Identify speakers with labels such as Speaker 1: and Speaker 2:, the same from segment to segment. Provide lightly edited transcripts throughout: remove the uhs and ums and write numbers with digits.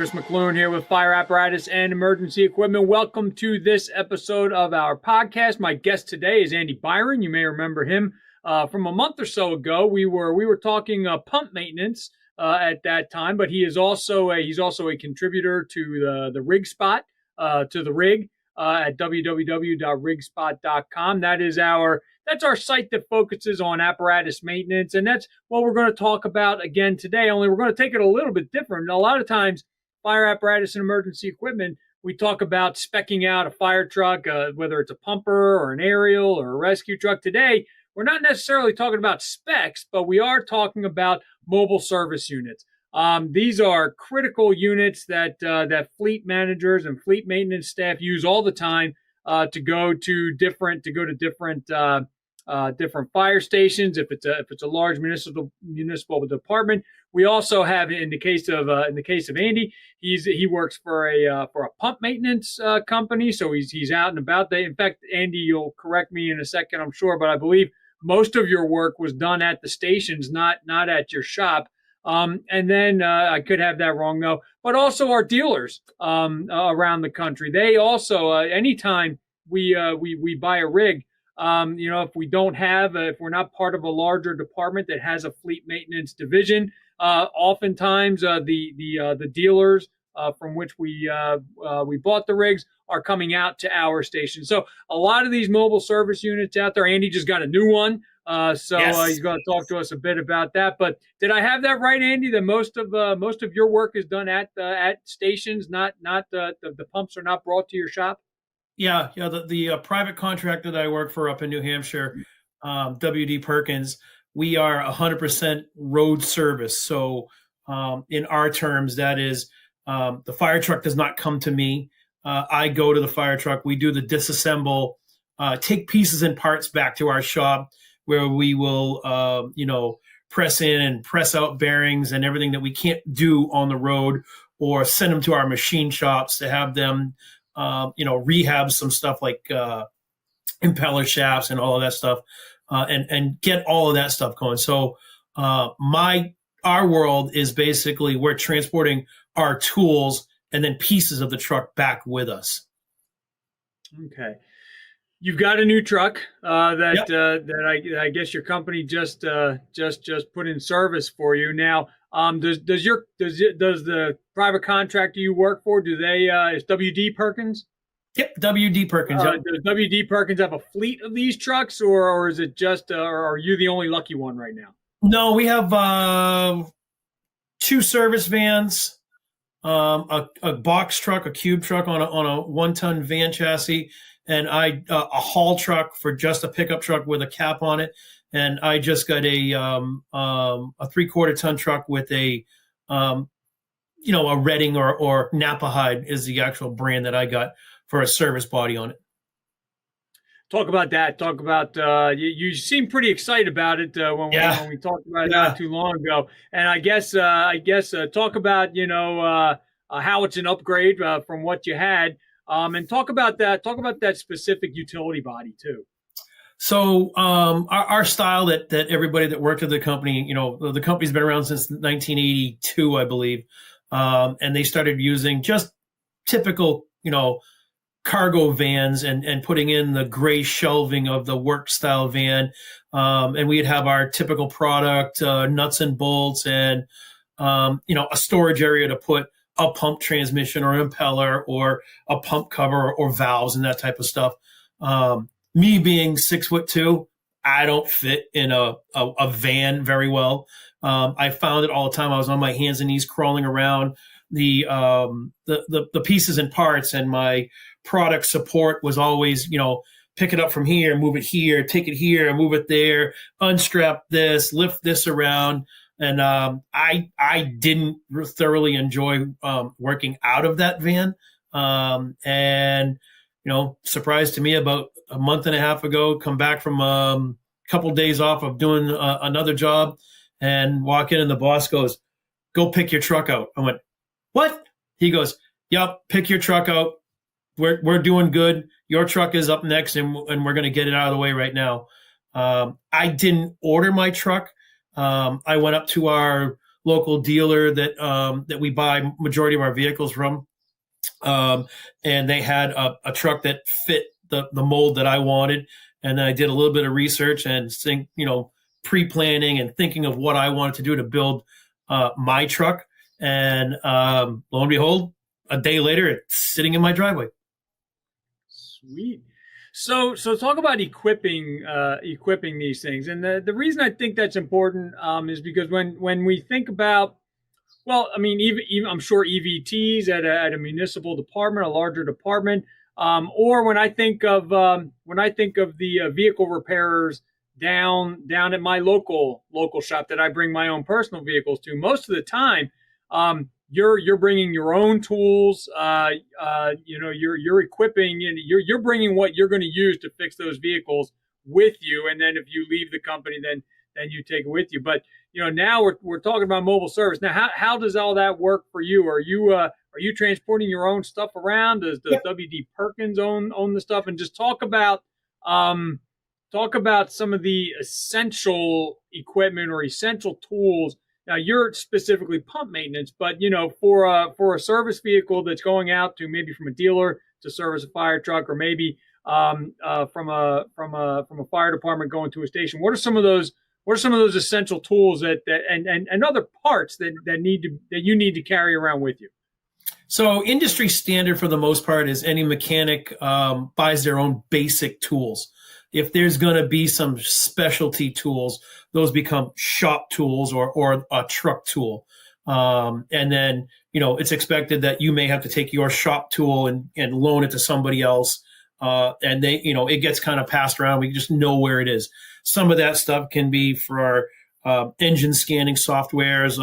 Speaker 1: Chris McLoone here with Fire Apparatus and Emergency Equipment. Welcome to this episode of our podcast. My guest today is Andy Biron. You may remember him from a month or so ago. We were talking pump maintenance at that time, but he's also a contributor to the Rig Spot, to the Rig at www.rigspot.com. That's our site that focuses on apparatus maintenance, and that's what we're going to talk about again today, only we're going to take it a little bit different. A lot of times, fire apparatus and emergency equipment, we talk about speccing out a fire truck, whether it's a pumper or an aerial or a rescue truck. Today, we're not necessarily talking about specs, but we are talking about mobile service units. These are critical units that fleet managers and fleet maintenance staff use all the time to go to different fire stations. If it's a large municipal department, we also have in the case of Andy, he works for a pump maintenance company, so he's out and about. In fact, Andy, you'll correct me in a second, I'm sure, but I believe most of your work was done at the stations, not at your shop. And then I could have that wrong though, but also our dealers around the country. They also anytime we buy a rig. If we're not part of a larger department that has a fleet maintenance division, oftentimes the dealers from which we bought the rigs are coming out to our station. So a lot of these mobile service units out there. Andy just got a new one, so
Speaker 2: Yes.
Speaker 1: He's going to talk to us a bit about that. But did I have that right, Andy? That most of your work is done at stations, not the pumps are not brought to your shop.
Speaker 2: Yeah. The private contractor that I work for up in New Hampshire, WD Perkins, we are 100% road service. So in our terms, that is the fire truck does not come to me. I go to the fire truck. We do the disassemble, take pieces and parts back to our shop where we will, press in and press out bearings and everything that we can't do on the road, or send them to our machine shops to have them rehab some stuff like impeller shafts and all of that stuff, and get all of that stuff going. So our world is basically we're transporting our tools and then pieces of the truck back with us.
Speaker 1: Okay. You've got a new truck
Speaker 2: Yep.
Speaker 1: that I guess your company just put in service for you. Now, does the private contractor you work for, is WD Perkins?
Speaker 2: Yep, WD Perkins. Yep.
Speaker 1: Does WD Perkins have a fleet of these trucks, or is it just, or are you the only lucky one right now?
Speaker 2: No, we have 2 service vans, a box truck, a cube truck on a 1-ton van chassis, and a haul truck for just a pickup truck with a cap on it. And I just got a 3/4 ton truck with a Redding or Napa hide is the actual brand that I got for a service body on it.
Speaker 1: Talk about that. Talk about you seem pretty excited about it when we talked about it not too long ago. And I guess talk about how it's an upgrade from what you had, and talk about that specific utility body too.
Speaker 2: So our style that everybody that worked at the company, the company's been around since 1982, I believe, and they started using just typical, cargo vans and putting in the gray shelving of the work style van. And we'd have our typical product, nuts and bolts, and, a storage area to put a pump transmission or impeller or a pump cover or valves and that type of stuff. Me being 6'2", I don't fit in a van very well. I found it all the time. I was on my hands and knees crawling around the pieces and parts, and my product support was always, pick it up from here, move it here, take it here, move it there, unstrap this, lift this around. And I didn't thoroughly enjoy working out of that van. And surprise to me, about a month and a half ago, come back from a couple of days off of doing another job, and walk in, and the boss goes, "Go pick your truck out." I went, "What?" He goes, "Yep, pick your truck out. We're doing good. Your truck is up next, and we're going to get it out of the way right now." I didn't order my truck. I went up to our local dealer that we buy majority of our vehicles from. And they had a truck that fit the mold that I wanted. And then I did a little bit of research and pre-planning and thinking of what I wanted to do to build my truck. And lo and behold, a day later, it's sitting in my driveway.
Speaker 1: Sweet. So talk about equipping these things, and the reason I think that's important is because when we think about, well, I mean, even I'm sure EVTs at a municipal department, a larger department, or when I think of the vehicle repairers down at my local shop that I bring my own personal vehicles to, most of the time, you're bringing your own tools. You're equipping, and you're bringing what you're going to use to fix those vehicles with you. And then if you leave the company, then you take it with you. But now we're talking about mobile service. Now, how does all that work for you? Are you transporting your own stuff around? Does WD Perkins own the stuff? And just talk about some of the essential equipment or essential tools. Now, you're specifically pump maintenance, but for a service vehicle that's going out to maybe from a dealer to service a fire truck, or maybe from a fire department going to a station. What are some of those essential tools and other parts that you need to carry around with you?
Speaker 2: So industry standard for the most part is any mechanic buys their own basic tools. If there's going to be some specialty tools, those become shop tools or a truck tool. And then, it's expected that you may have to take your shop tool and loan it to somebody else. And they, it gets kind of passed around. We just know where it is. Some of that stuff can be for engine scanning softwares,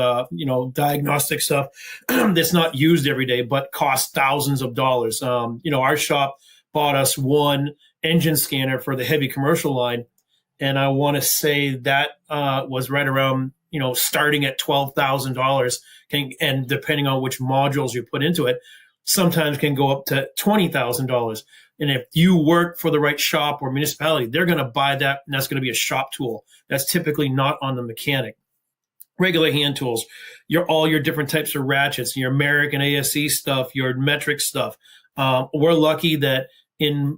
Speaker 2: diagnostic stuff that's not used every day, but costs thousands of dollars. Our shop bought us one engine scanner for the heavy commercial line. And I want to say that was right around, starting at $12,000, and depending on which modules you put into it, sometimes can go up to $20,000. And if you work for the right shop or municipality, they're going to buy that, and that's going to be a shop tool. That's typically not on the mechanic. Regular hand tools, all your different types of ratchets, your American ASE stuff, your metric stuff. We're lucky that in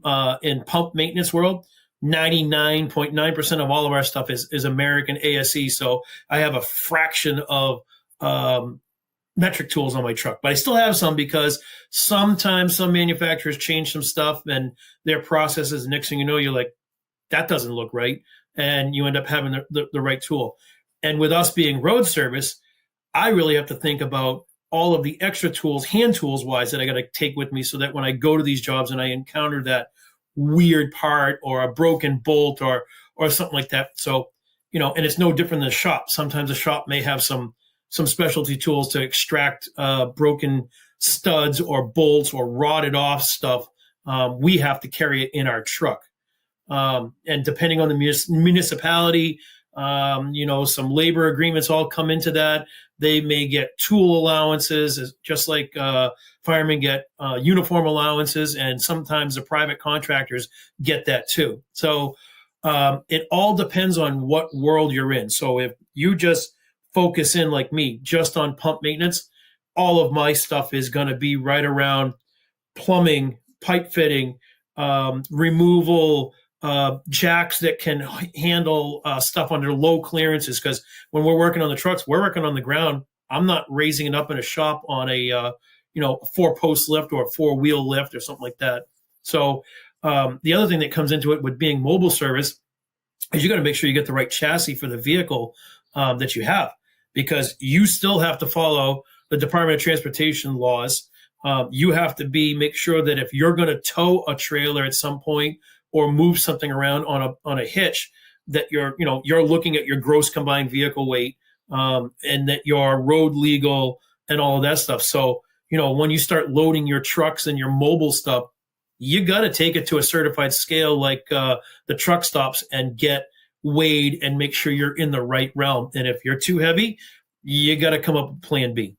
Speaker 2: pump maintenance world, 99.9% of all of our stuff is American ASE. So I have a fraction of metric tools on my truck, but I still have some because sometimes some manufacturers change some stuff and their processes. Next thing you know, you're like, that doesn't look right. And you end up having the right tool. And with us being road service, I really have to think about all of the extra tools, hand tools wise, that I got to take with me so that when I go to these jobs and I encounter that weird part or a broken bolt or something like that. So, and it's no different than a shop. Sometimes a shop may have some specialty tools to extract broken studs or bolts or rotted off stuff. We have to carry it in our truck. And depending on the municipality, some labor agreements all come into that. They may get tool allowances, just like firemen get uniform allowances, and sometimes the private contractors get that too. So it all depends on what world you're in. So if you just focus in like me, just on pump maintenance, all of my stuff is going to be right around plumbing, pipe fitting, removal, jacks that can handle stuff under low clearances. Because when we're working on the trucks, we're working on the ground. I'm not raising it up in a shop on a 4-post lift or a 4-wheel lift or something like that. So the other thing that comes into it with being mobile service is you got to make sure you get the right chassis for the vehicle that you have, because you still have to follow the Department of Transportation laws. You have to make sure that if you're going to tow a trailer at some point or move something around on a hitch, that you're looking at your gross combined vehicle weight, and that you're road legal and all of that stuff. So, when you start loading your trucks and your mobile stuff, you got to take it to a certified scale like the truck stops and get weighed and make sure you're in the right realm. And if you're too heavy, you got to come up with plan B.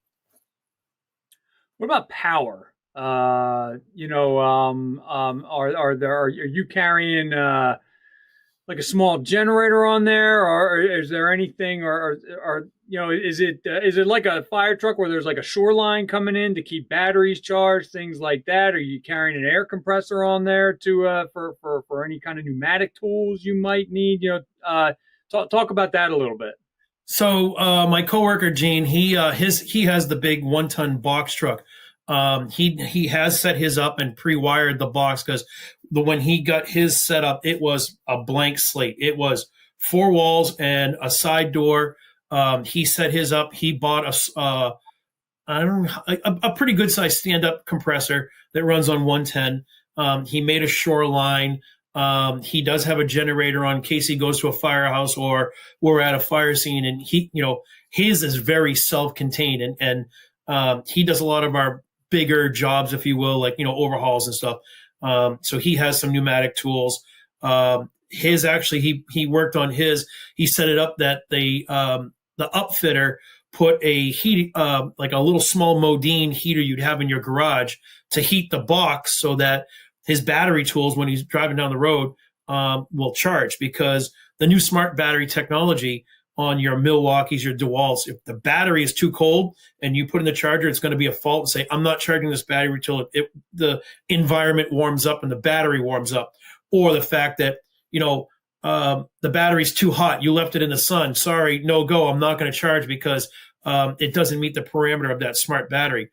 Speaker 1: What about power? Are you carrying like a small generator on there, or is there anything, or is it like a fire truck where there's like a shoreline coming in to keep batteries charged, things like that? Are you carrying an air compressor on there to for any kind of pneumatic tools you might need? Talk about that a little bit.
Speaker 2: So my coworker Gene, he has the big 1 ton box truck. He has set his up and pre-wired the box because when he got his set up, it was a blank slate. It was 4 walls and a side door. He set his up. He bought a pretty good sized stand up compressor that runs on 110. He made a shoreline. He does have a generator on in case he goes to a firehouse or we're at a fire scene, and his is very self-contained, and he does a lot of our bigger jobs, if you will, like overhauls and stuff. So he has some pneumatic tools. His actually he worked on his. He set it up that the upfitter put a heat like a little small Modine heater you'd have in your garage to heat the box so that his battery tools, when he's driving down the road, will charge, because the new smart battery technology on your Milwaukees, your DeWalts, if the battery is too cold and you put in the charger, it's going to be a fault and say, I'm not charging this battery until the environment warms up and the battery warms up. Or the fact that, the battery's too hot. You left it in the sun. Sorry, no go. I'm not going to charge because it doesn't meet the parameter of that smart battery,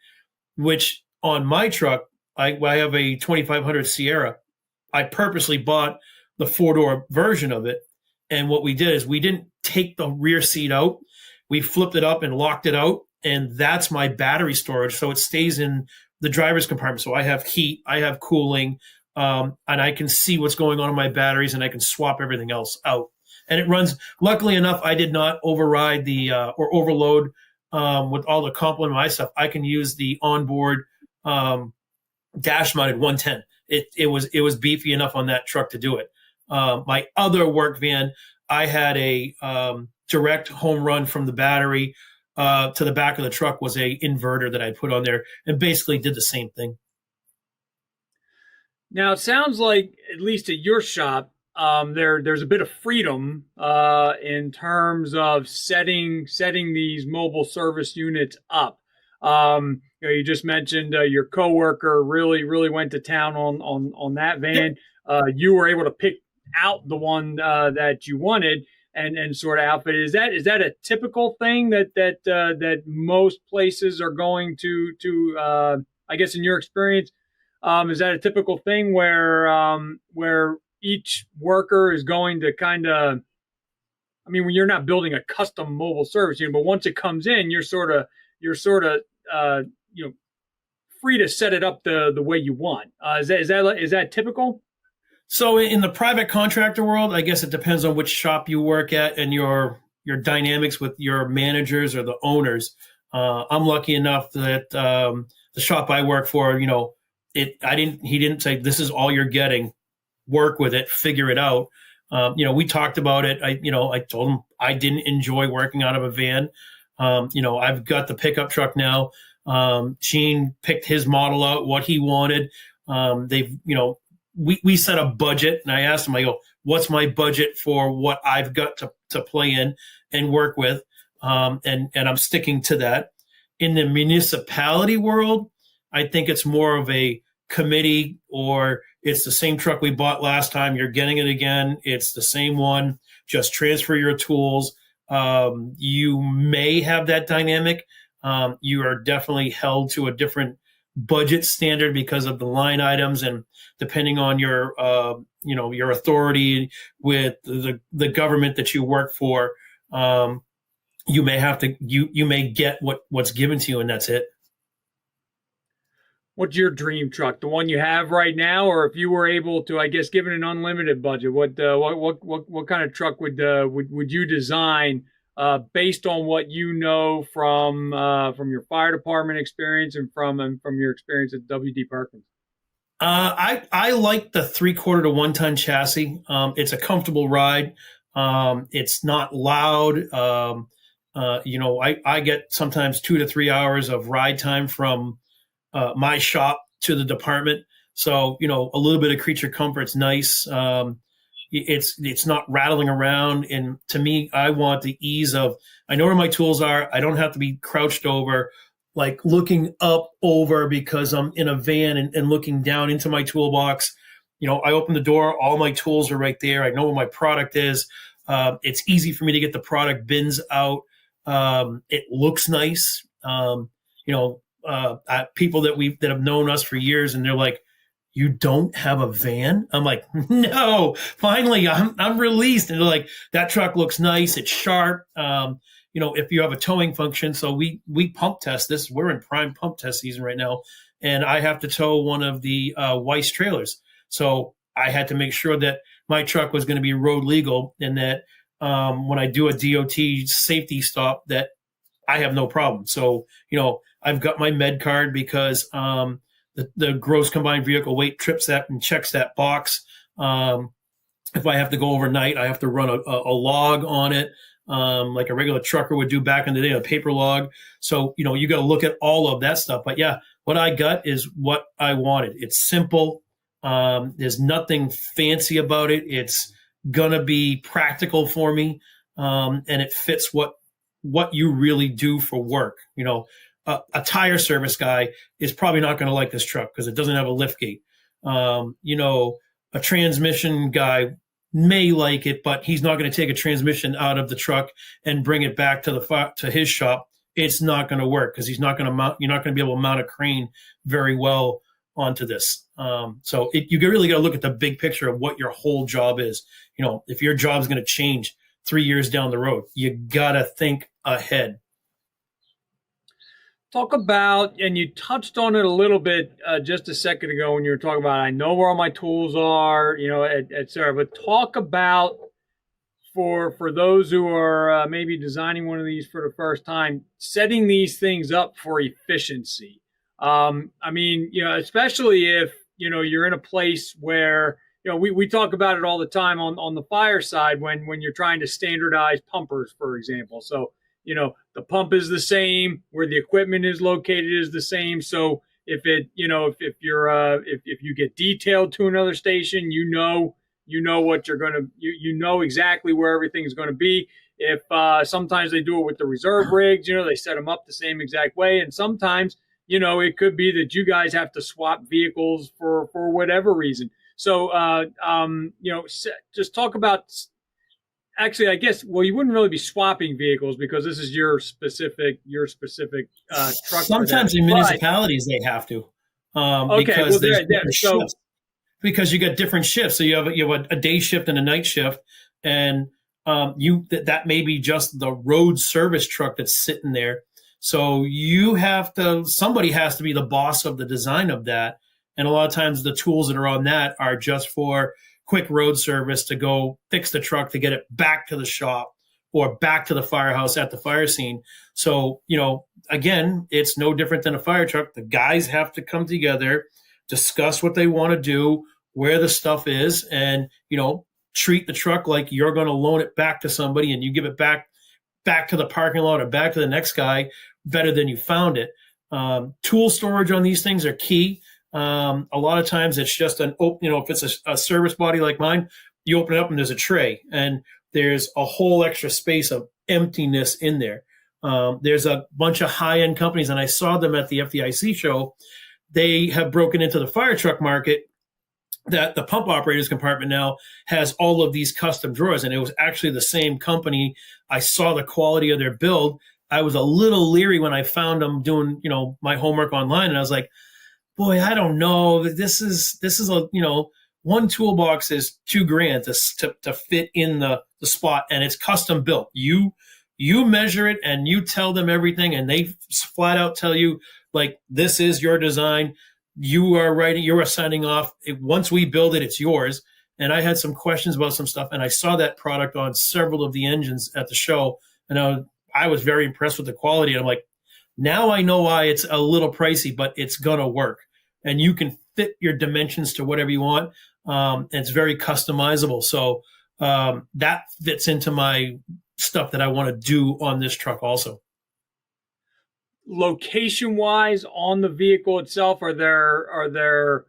Speaker 2: which on my truck, I have a 2500 Sierra. I purposely bought the 4-door version of it. And what we did is we didn't take the rear seat out. We flipped it up and locked it out. And that's my battery storage. So it stays in the driver's compartment. So I have heat, I have cooling, and I can see what's going on in my batteries, and I can swap everything else out. And it runs, luckily enough, I did not override or overload with all the complement of my stuff. I can use the onboard dash mounted 110. It was beefy enough on that truck to do it. My other work van, I had a direct home run from the battery to the back of the truck was a inverter that I put on there, and basically did the same thing.
Speaker 1: Now it sounds like, at least at your shop, there's a bit of freedom in terms of setting these mobile service units up. You just mentioned your coworker really went to town on that van. You were able to pick out the one that you wanted and sort of outfit. Is that a typical thing that most places are going to I guess in your experience, is that a typical thing where each worker is going to kind of, I mean, when you're not building a custom mobile service unit, but once it comes in, you're sort of free to set it up the way you want. Is that typical?
Speaker 2: So in the private contractor world, I guess it depends on which shop you work at and your dynamics with your managers or the owners. I'm lucky enough that the shop I work for, he didn't say, this is all you're getting, work with it, figure it out. We talked about it. I told him I didn't enjoy working out of a van. I've got the pickup truck now. Gene picked his model out, what he wanted. We set a budget, and I asked him, I go, what's my budget for what I've got to play in and work with? And I'm sticking to that. In the municipality world, I think it's more of a committee, or it's the same truck we bought last time. You're getting it again. It's the same one. Just transfer your tools. You may have that dynamic. You are definitely held to a different budget standard because of the line items, and depending on your authority with the government that you work for, you may have to you may get what's given to you, and that's it.
Speaker 1: What's your dream truck? The one you have right now, or if you were able to, I guess, given an unlimited budget, what kind of truck would you design based on what you know from your fire department experience and from your experience at W.D. Perkins?
Speaker 2: I like the 3/4 to 1 ton chassis. It's a comfortable ride. It's not loud. I get sometimes 2 to 3 hours of ride time from my shop to the department. So, a little bit of creature comfort's nice. it's not rattling around. And to me, I want the ease of, I know where my tools are. I don't have to be crouched over, like looking up over because I'm in a van and looking down into my toolbox. I open the door, all my tools are right there. I know where my product is. It's easy for me to get the product bins out. It looks nice. People that have known us for years, and they're like, "You don't have a van?" I'm like, "No, finally, I'm released." And they're like, "That truck looks nice. It's sharp." If you have a towing function, so we pump test this. We're in prime pump test season right now, and I have to tow one of the Weiss trailers. So I had to make sure that my truck was going to be road legal, and that when I do a DOT safety stop, that I have no problem. So I've got my med card because the gross combined vehicle weight trips that and checks that box. If I have to go overnight, I have to run a log on it, like a regular trucker would do back in the day, a paper log. So you got to look at all of that stuff. But yeah, what I got is what I wanted. It's simple. There's nothing fancy about it. It's gonna be practical for me, and it fits what you really do for work. A tire service guy is probably not going to like this truck because it doesn't have a lift gate. A transmission guy may like it, but he's not going to take a transmission out of the truck and bring it back to his shop. It's not going to work because you're not going to be able to mount a crane very well onto this. So you really got to look at the big picture of what your whole job is. If your job is going to change 3 years down the road, you got to think ahead.
Speaker 1: Talk about, and you touched on it a little bit just a second ago when you were talking about, I know where all my tools are, et cetera. But talk about for those who are maybe designing one of these for the first time, setting these things up for efficiency. Especially if, you're in a place where, we talk about it all the time on the fire side when you're trying to standardize pumpers, for example. So, the pump is the same, where the equipment is located is the same. So if you get detailed to another station, what you're going to, you know exactly where everything's going to be. If sometimes they do it with the reserve rigs, they set them up the same exact way. And sometimes, it could be that you guys have to swap vehicles for whatever reason. So, just talk about, actually, I guess, well, you wouldn't really be swapping vehicles because this is your specific truck.
Speaker 2: Sometimes in municipalities they have to, because you got different shifts. So you have a day shift and a night shift, and that may be just the road service truck that's sitting there. So somebody has to be the boss of the design of that. And a lot of times the tools that are on that are just for quick road service to go fix the truck to get it back to the shop or back to the firehouse at the fire scene. So, again, it's no different than a fire truck. The guys have to come together, discuss what they want to do, where the stuff is, and, treat the truck like you're going to loan it back to somebody and you give it back to the parking lot or back to the next guy better than you found it. Tool storage on these things are key. A lot of times it's just if it's a service body like mine, you open it up and there's a tray and there's a whole extra space of emptiness in there. There's a bunch of high-end companies, and I saw them at the FDIC show. They have broken into the fire truck market, that the pump operators compartment now has all of these custom drawers, and it was actually the same company. I saw the quality of their build. I was a little leery when I found them doing, my homework online, and I was like, boy, I don't know. This is a, one toolbox is $2,000 to fit in the spot, and it's custom built. You measure it and you tell them everything, and they flat out tell you, like, this is your design. You are writing, you are signing off. Once we build it, it's yours. And I had some questions about some stuff, and I saw that product on several of the engines at the show, and I was very impressed with the quality. And I'm like, now I know why it's a little pricey, but it's gonna work. And you can fit your dimensions to whatever you want. And it's very customizable. So that fits into my stuff that I want to do on this truck also.
Speaker 1: Location wise on the vehicle itself, are there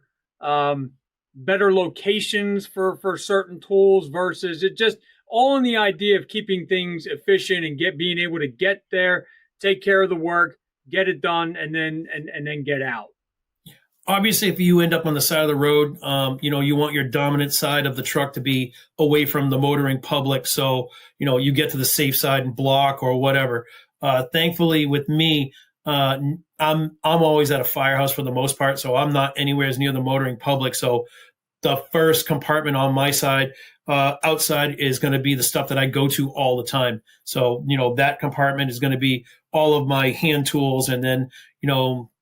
Speaker 1: better locations for certain tools versus it just all in the idea of keeping things efficient and being able to get there, take care of the work, get it done, and then get out.
Speaker 2: Obviously, if you end up on the side of the road, you want your dominant side of the truck to be away from the motoring public. So, you get to the safe side and block or whatever. Thankfully with me, I'm always at a firehouse for the most part. So I'm not anywhere as near the motoring public. So the first compartment on my side, outside is going to be the stuff that I go to all the time. So, that compartment is going to be all of my hand tools, and then,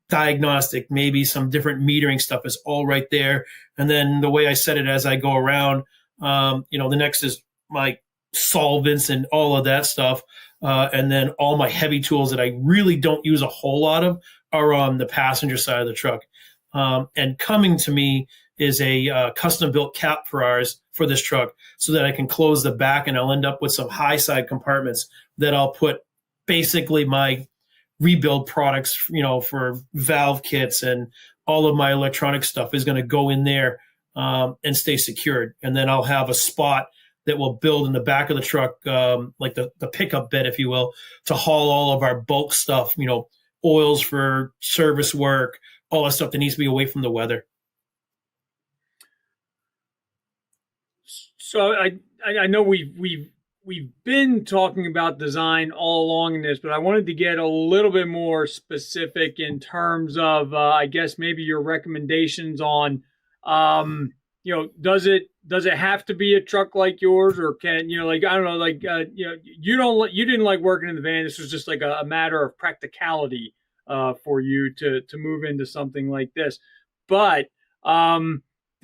Speaker 2: diagnostic, maybe some different metering stuff is all right there. And then the way I set it as I go around, the next is my solvents and all of that stuff. And then all my heavy tools that I really don't use a whole lot of are on the passenger side of the truck. And coming to me is a custom built cap for this truck so that I can close the back, and I'll end up with some high side compartments that I'll put basically my rebuild products, for valve kits, and all of my electronic stuff is going to go in there and stay secured. And then I'll have a spot that will build in the back of the truck, like the pickup bed, if you will, to haul all of our bulk stuff, oils for service work, all that stuff that needs to be away from the weather.
Speaker 1: So I know we've been talking about design all along in this, but I wanted to get a little bit more specific in terms of, I guess maybe your recommendations on, does it have to be a truck like yours, or can, I don't know, you didn't like working in the van. This was just like a matter of practicality, for you to move into something like this. But,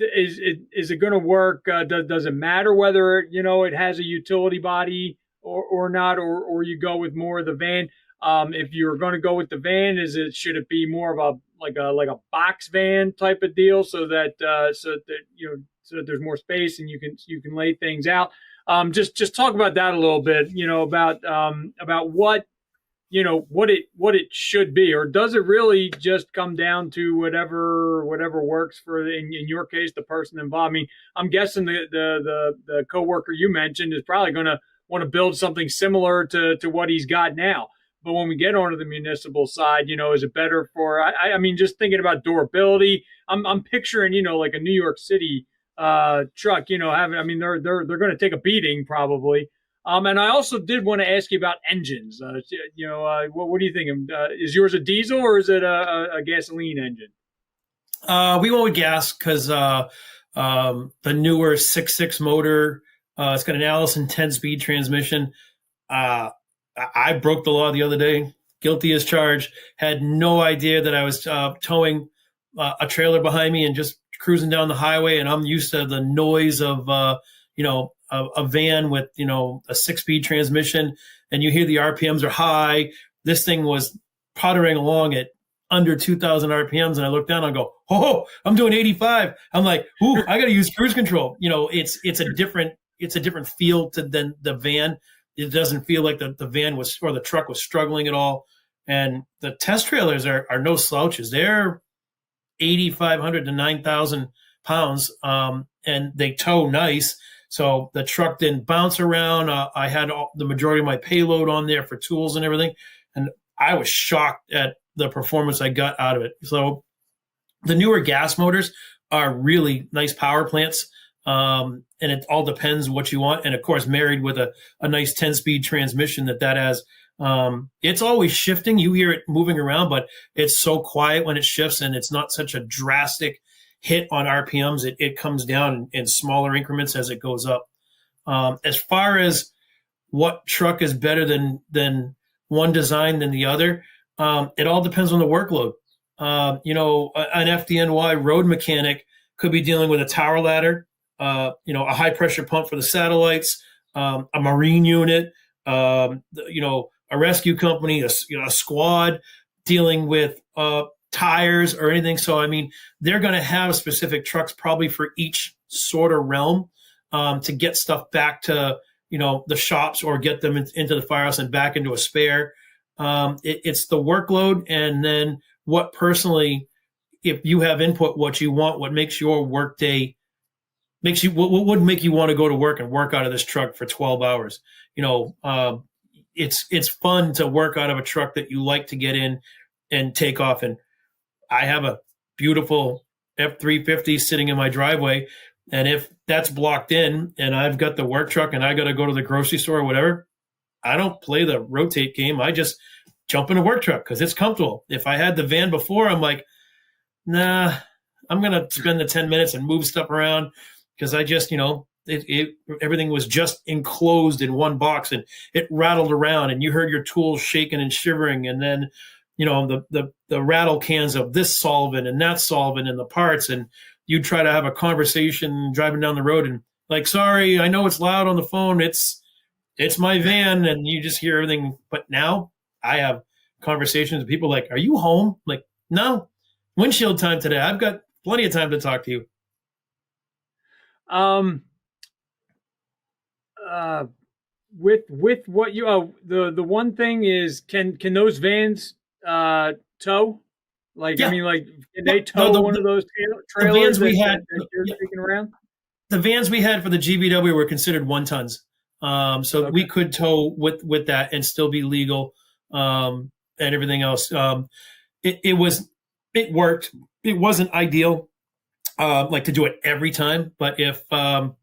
Speaker 1: is it going to work? Does it matter whether it has a utility body or not, or you go with more of the van? If you're going to go with the van, should it be more of a box van type of deal, so that there's more space and you can lay things out? Just talk about that a little bit. About what what it should be, or does it really just come down to whatever works for, in your case, the person involved? I mean, I'm guessing the coworker you mentioned is probably going to want to build something similar to what he's got now. But when we get onto the municipal side, is it better for? I mean, just thinking about durability, I'm picturing like a New York City truck, having. I mean, they're going to take a beating probably. And I also did want to ask you about engines. What do you think? Is yours a diesel or is it a gasoline engine?
Speaker 2: We went with gas because the newer 6.6 motor, it's got an Allison 10-speed transmission. I broke the law the other day, guilty as charged. Had no idea that I was towing a trailer behind me and just cruising down the highway, and I'm used to the noise of a van with, a 6-speed transmission, and you hear the RPMs are high. This thing was puttering along at under 2,000 RPMs, and I look down and I go, oh, I'm doing 85. I'm like, ooh, I got to use cruise control. It's a different feel than the van. It doesn't feel like the van was, or the truck was struggling at all. And the test trailers are no slouches. They're 8,500 to 9,000 pounds, and they tow nice. So the truck didn't bounce around. I had the majority of my payload on there for tools and everything. And I was shocked at the performance I got out of it. So the newer gas motors are really nice power plants. And it all depends what you want. And of course, married with a nice 10-speed transmission that has, it's always shifting. You hear it moving around, but it's so quiet when it shifts, and it's not such a drastic hit on RPMs. It comes down in smaller increments as it goes up. As far as what truck is better than one design than the other, it all depends on the workload. An FDNY road mechanic could be dealing with a tower ladder, a high pressure pump for the satellites, a marine unit, a rescue company, a squad dealing with tires or anything. So, I mean, they're going to have specific trucks probably for each sort of realm, to get stuff back to, the shops, or get them into the firehouse and back into a spare. It's the workload. And then what personally, if you have input, what you want, what makes your workday makes you what would make you want to go to work and work out of this truck for 12 hours? It's fun to work out of a truck that you like to get in and take off. And I have a beautiful F-350 sitting in my driveway. And if that's blocked in and I've got the work truck and I got to go to the grocery store or whatever, I don't play the rotate game. I just jump in a work truck because it's comfortable. If I had the van before, I'm like, nah, I'm going to spend the 10 minutes and move stuff around because I just, everything was just enclosed in one box and it rattled around and you heard your tools shaking and shivering. And then, the rattle cans of this solvent and that solvent and the parts. And you try to have a conversation driving down the road and like, sorry, I know it's loud on the phone. It's my van. And you just hear everything. But now I have conversations with people like, are you home? Like, no, windshield time today. I've got plenty of time to talk to you.
Speaker 1: With what you the one thing is, can those vans tow? Like, yeah. I mean, like, can they tow one of those trailers that you're taking around?
Speaker 2: The vans we had for the GVW were considered 1 tons. So okay. We could tow with that and still be legal, and everything else. It worked. It wasn't ideal, like to do it every time. But if the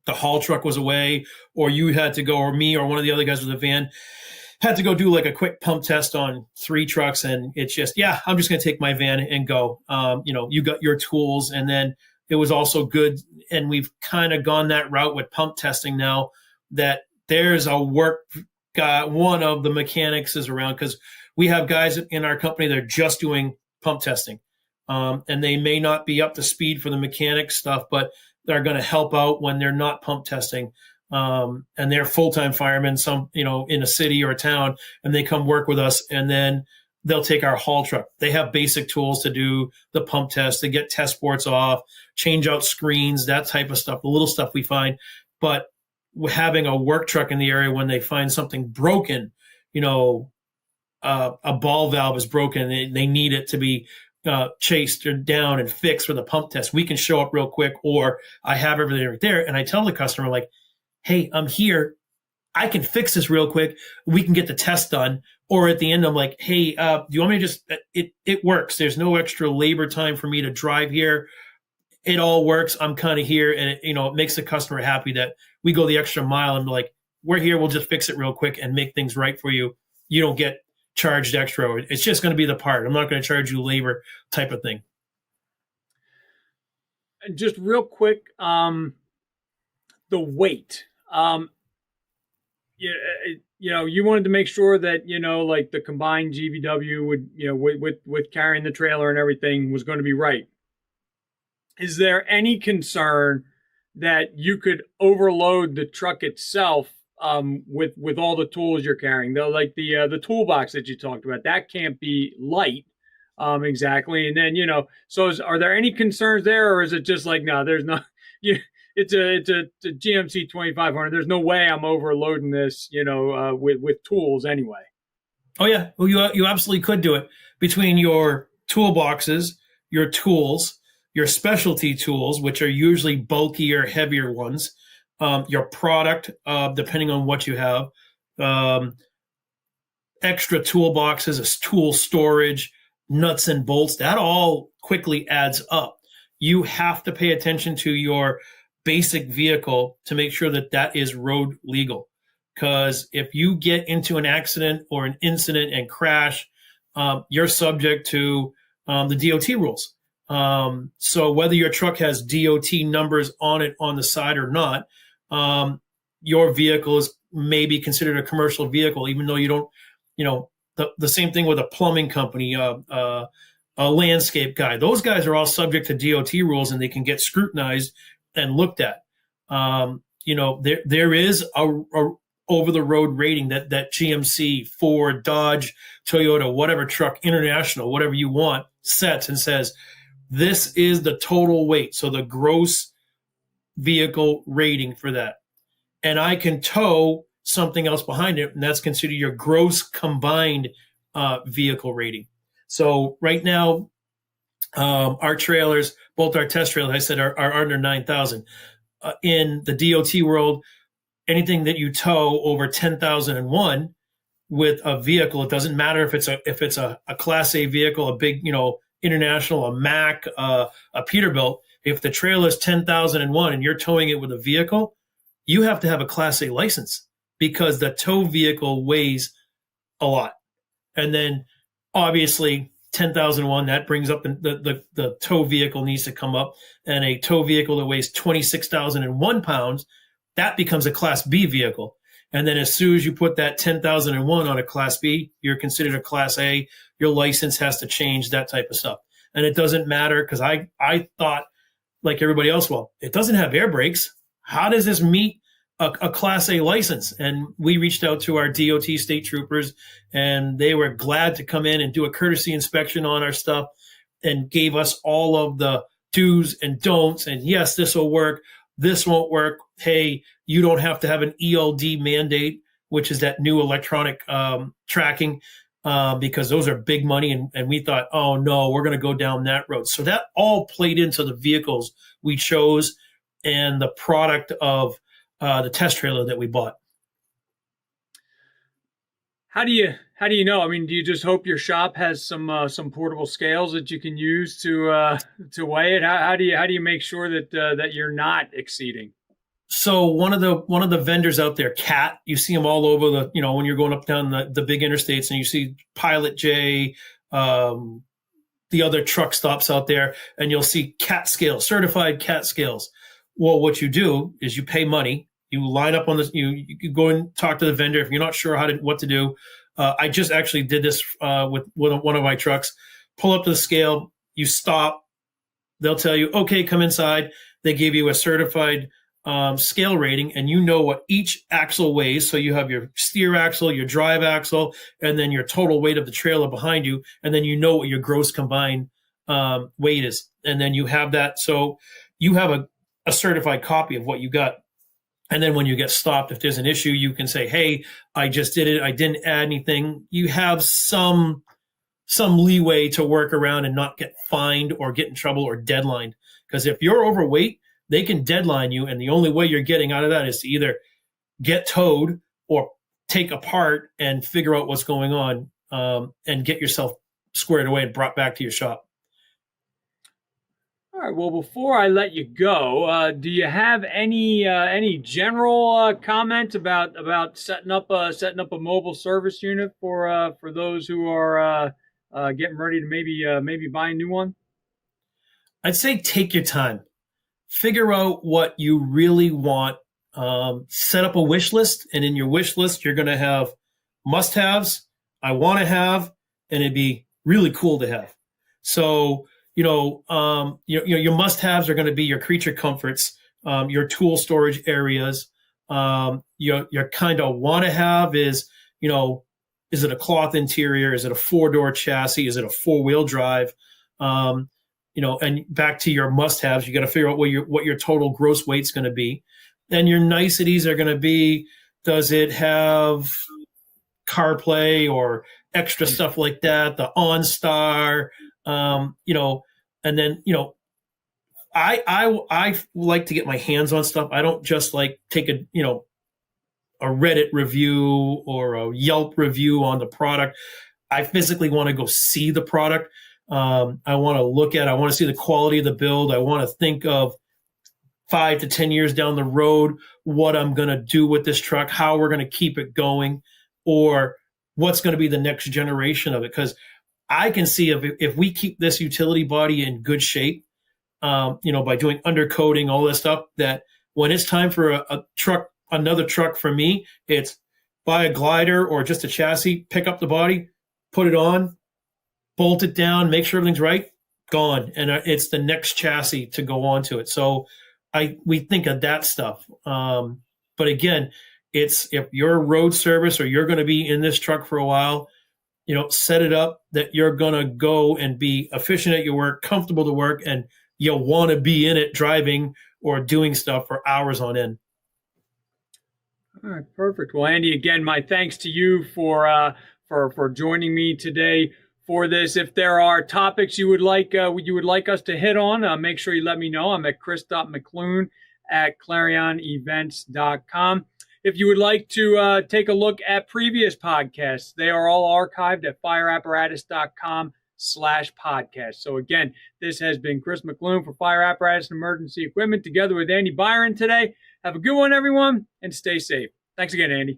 Speaker 2: haul truck was away or you had to go, or me or one of the other guys with a van had to go do like a quick pump test on 3 trucks, and it's just, yeah, I'm just going to take my van and go. You got your tools. And then it was also good. And we've kind of gone that route with pump testing now, that there's a work guy, one of the mechanics is around, because we have guys in our company that are just doing pump testing. And they may not be up to speed for the mechanic stuff, but they're going to help out when they're not pump testing. And they're full-time firemen, some, in a city or a town, and they come work with us, and then they'll take our haul truck. They have basic tools to do the pump test, to get test ports off, change out screens, that type of stuff, the little stuff we find. But having a work truck in the area, when they find something broken, a ball valve is broken, they need it to be chased or down and fixed for the pump test, we can show up real quick, or I have everything right there. And I tell the customer, like, hey, I'm here. I can fix this real quick. We can get the test done. Or at the end, I'm like, hey, do you want me to just, it works. There's no extra labor time for me to drive here. It all works. I'm kind of here. And it makes the customer happy that we go the extra mile and be like, we're here. We'll just fix it real quick and make things right for you. You don't get charged extra. It's just going to be the part. I'm not going to charge you labor type of thing.
Speaker 1: And just real quick, the weight. You wanted to make sure that, like the combined GVW would, with carrying the trailer and everything was going to be right. Is there any concern that you could overload the truck itself with all the tools you're carrying? Though, like the toolbox that you talked about, that can't be light, exactly. And then are there any concerns there, or is it just like, no, there's not? It's a GMC 2500. There's no way I'm overloading this, with tools anyway.
Speaker 2: Oh yeah, well you absolutely could do it between your toolboxes, your tools, your specialty tools, which are usually bulkier, heavier ones. Your product, depending on what you have, extra toolboxes, a tool storage, nuts and bolts, that all quickly adds up. You have to pay attention to your basic vehicle to make sure that is road legal. Because if you get into an accident or an incident and crash, you're subject to the DOT rules. So whether your truck has DOT numbers on it on the side or not, your vehicle is maybe considered a commercial vehicle, even though you don't, the same thing with a plumbing company, a landscape guy. Those guys are all subject to DOT rules, and they can get scrutinized and looked at. There is a over the road rating that GMC, Ford, Dodge, Toyota, whatever truck, International, whatever you want, sets and says, this is the total weight. So the gross vehicle rating for that. And I can tow something else behind it, and that's considered your gross combined vehicle rating. So right now, Our trailers, both our test trailers, I said, are under 9,000. In the DOT world, anything that you tow over 10,001 with a vehicle, it doesn't matter if it's a Class A vehicle, a big, international, a Mack, a Peterbilt. If the trailer is 10,001 and you're towing it with a vehicle, you have to have a Class A license because the tow vehicle weighs a lot. And then obviously 10,001, that brings up the tow vehicle needs to come up, and a tow vehicle that weighs 26,001 pounds, that becomes a Class B vehicle. And then as soon as you put that 10,001 on a Class B, you're considered a Class A. Your license has to change, that type of stuff. And it doesn't matter because I thought, like everybody else, well, it doesn't have air brakes. How does this meet a Class A license? And we reached out to our DOT state troopers, and they were glad to come in and do a courtesy inspection on our stuff and gave us all of the do's and don'ts. And yes, this will work. This won't work. Hey, you don't have to have an ELD mandate, which is that new electronic tracking, because those are big money. And we thought, oh, no, we're going to go down that road. So that all played into the vehicles we chose and the product of the test trailer that we bought.
Speaker 1: How do you know? I mean, do you just hope your shop has some portable scales that you can use to weigh it? How do you make sure that you're not exceeding?
Speaker 2: So one of the vendors out there, Cat, you see them all over when you're going up down the big interstates, and you see Pilot J, the other truck stops out there, and you'll see Cat scales, certified Cat scales. Well, what you do is you pay money. You line up on this. You go and talk to the vendor if you're not sure what to do. I just actually did this with one of my trucks. Pull up to the scale. You stop. They'll tell you, okay, come inside. They give you a certified scale rating, and you know what each axle weighs. So you have your steer axle, your drive axle, and then your total weight of the trailer behind you, and then you know what your gross combined weight is, and then you have that. So you have a certified copy of what you got. And then when you get stopped, if there's an issue, you can say, hey, I just did it. I didn't add anything. You have some leeway to work around and not get fined or get in trouble or deadlined. Because if you're overweight, they can deadline you. And the only way you're getting out of that is to either get towed or take apart and figure out what's going on and get yourself squared away and brought back to your shop.
Speaker 1: All right. Well, before I let you go, do you have any general comment about setting up a mobile service unit for those who are getting ready to maybe buy a new one?
Speaker 2: I'd say take your time, figure out what you really want, set up a wish list, and in your wish list you're going to have must-haves, I want to have, and it'd be really cool to have. So your must-haves are going to be your creature comforts, your tool storage areas. Your kind of want to have is it a cloth interior? Is it a 4-door chassis? Is it a 4-wheel drive? And back to your must-haves, you got to figure out what your total gross weight's going to be. Then your niceties are going to be: does it have CarPlay or extra stuff like that? The OnStar, and then, I like to get my hands on stuff. I don't just like take a Reddit review or a Yelp review on the product. I physically want to go see the product. I want to look at, I want to see the quality of the build. I want to think of 5 to 10 years down the road, what I'm going to do with this truck, how we're going to keep it going, or what's going to be the next generation of it. Because I can see if we keep this utility body in good shape, by doing undercoating, all this stuff, that when it's time for a truck, another truck for me, it's buy a glider or just a chassis, pick up the body, put it on, bolt it down, make sure everything's right, gone. And it's the next chassis to go onto it. So we think of that stuff. But again, it's if you're road service or you're going to be in this truck for a while, set it up that you're going to go and be efficient at your work, comfortable to work, and you'll want to be in it driving or doing stuff for hours on end.
Speaker 1: All right, perfect. Well, Andy, again, my thanks to you for joining me today for this. If there are topics you would like us to hit on, make sure you let me know. I'm at chris.mcloone@clarionevents.com. If you would like to take a look at previous podcasts, they are all archived at fireapparatus.com/podcast. So again, this has been Chris McLoone for Fire Apparatus and Emergency Equipment, together with Andy Biron today. Have a good one, everyone, and stay safe. Thanks again, Andy.